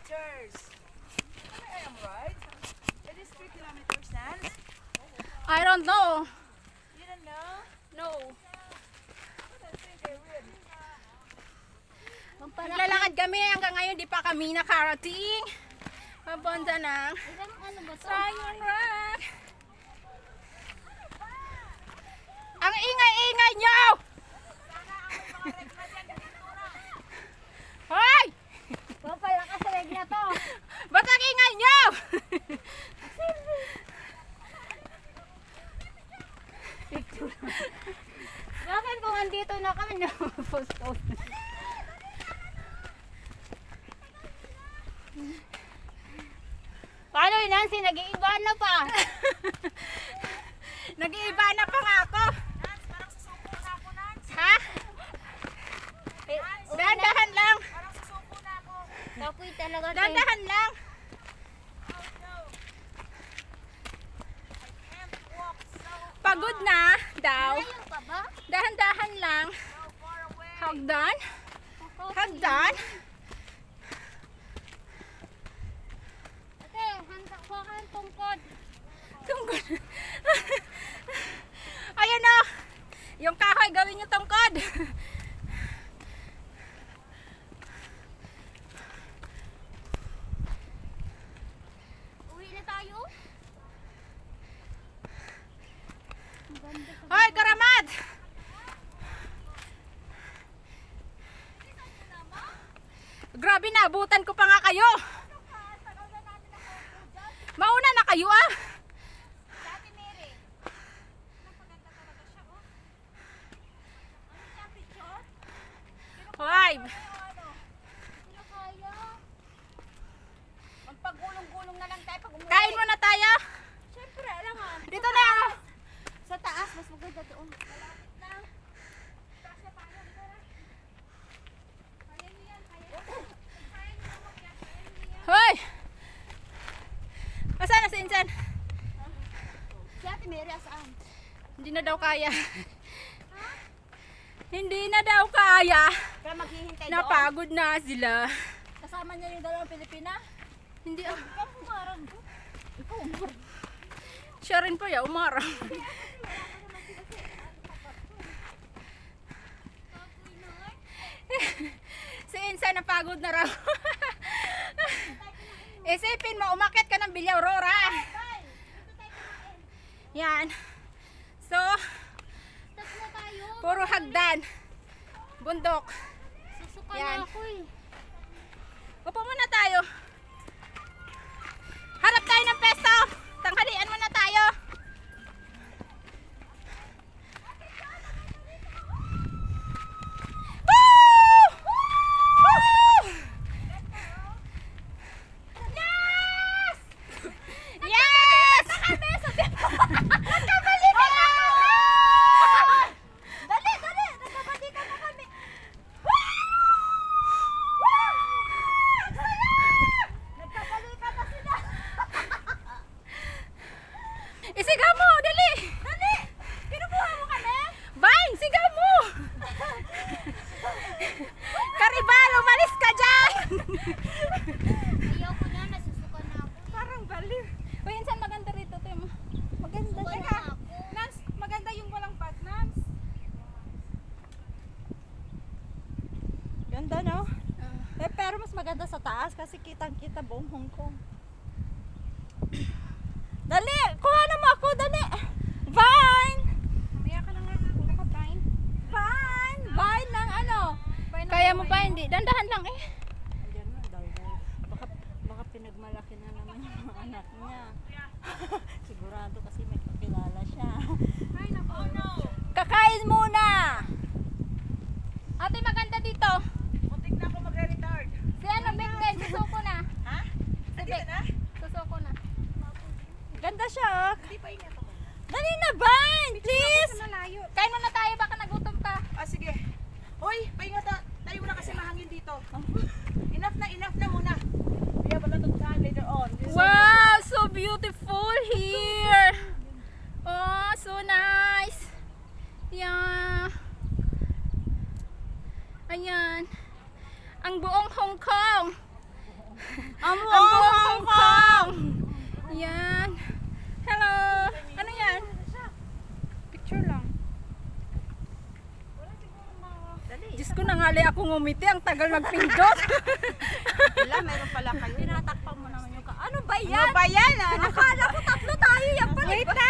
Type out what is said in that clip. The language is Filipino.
kilometers. I am right. It is 3 kilometers, Nance. I don't know. You don't know? No. I think I will. Naglalakad kami hanggang ngayon di pa kami nakarating. Papunta ng Lion Rock. Ang ingay-ingay nyo! Hoy! Papalakas sa leg na to. Ba't ang ingay nyo? Bakit kung andito na kami na post. Paano yun, Nancy? Nag-iiba na pa. Nag-iiba na pa nga ako. Nance, parang susuko na ako, Nance. Ha? Dahan-dahan lang. Parang susuko na ako. Takoy talaga tayo. Dahan-dahan lang. Oh no. I can't walk so Pagod na daw. Ayaw pa ba? Dahan-dahan lang. far away. Hagdan. Hagdan. Ate, handa ko ang tungkod. Tungkod. Ayan o. Yung kahoy gawin nyo tungkod. Uwi na tayo? Hoy, karamad! Grabe na, abutan ko pa nga kayo. Mauna na kayo ah. Dati Mary. Napaganda talaga siya, oh. Ano siya, picture? Hoy, Hindi na kaya. Magpagulong-gulong na lang tayo pag umuwi. kain muna tayo. Siyempre, alam nga. Dito na ako. Sa taas, mas maganda doon. Hoy! Asan na si Insan? Si Ate Mary, asaan? Hindi na daw kaya. Hindi na daw kaya. Kaya maghihintay doon. Napagod na sila. Kasama niya yung dalawang Pilipina. Hindi ah. Ikaw pumarang ko. Ikaw umarang. Siya rin po ya, umarang. Si Insan napagod na raw. Isipin mo, umakit ka ng Villa Aurora. Yan. So, Tapos na tayo. puro hagdan. Bundok. Susuka Yan. na ako eh. Upo muna tayo. Harap tayo ng pesto. Tanghalian muna tayo. Woo! Woo! Yes! Yes! Nagkabalikan na kami! Dali, dali! Nagkabalikan na kami. Nagkabalikan na sila. Isigaw mo, dali! Dali! Pinubuha mo kami? Bang! Sigaw mo! Karibal, umalis ka dyan! Ayaw ko na, nasusuka na ako. Parang baliw. Uy, Insan, maganda rito. Tim. Maganda Suka siya. na ako. Nans, maganda yung walang bat, Nans. Ganda, no? Eh, pero mas maganda sa taas kasi kitang-kita buong Hong Kong. Dali! Kuha na mo ako! Dali! Vine! Mamaya ka na nga. Kuha ka, Brian. Vine! Vine ng ano? Kaya mo pa, hindi. Dandahan lang eh. Andiyan na, daldal. Baka pinagmalaki na naman yung mga anak niya. Sigurado kasi may kakilala siya. Ay, naku. Kakain muna! Ate, maganda dito. Muntik na ako magre-retard. Si ano, Big Ted, susuko na. Ha? Si Big. Susuko na. Ganda siya. Hindi pa ingat ako. Dali na, Vine! Please! Malayo. Kain muna tayo, baka nagutom ka. Ah, sige. Hoy, pahinga tayo muna kasi mahangin dito. Enough na muna. We have a lot of time later on. Wow, so beautiful here. Oh, so nice. Yeah. Ayan. Ang buong Hong Kong. Ang buong Hong Kong! Yan. Hello! Ano yan? Picture lang. Diyos ko, nangali ako ngumiti. Ang tagal magpindot. Wala, meron pala kayo. Tinatakpan mo naman yung ano ba yan? Ano ba yan? Akala ko tatlo tayo yan pala. Wait na!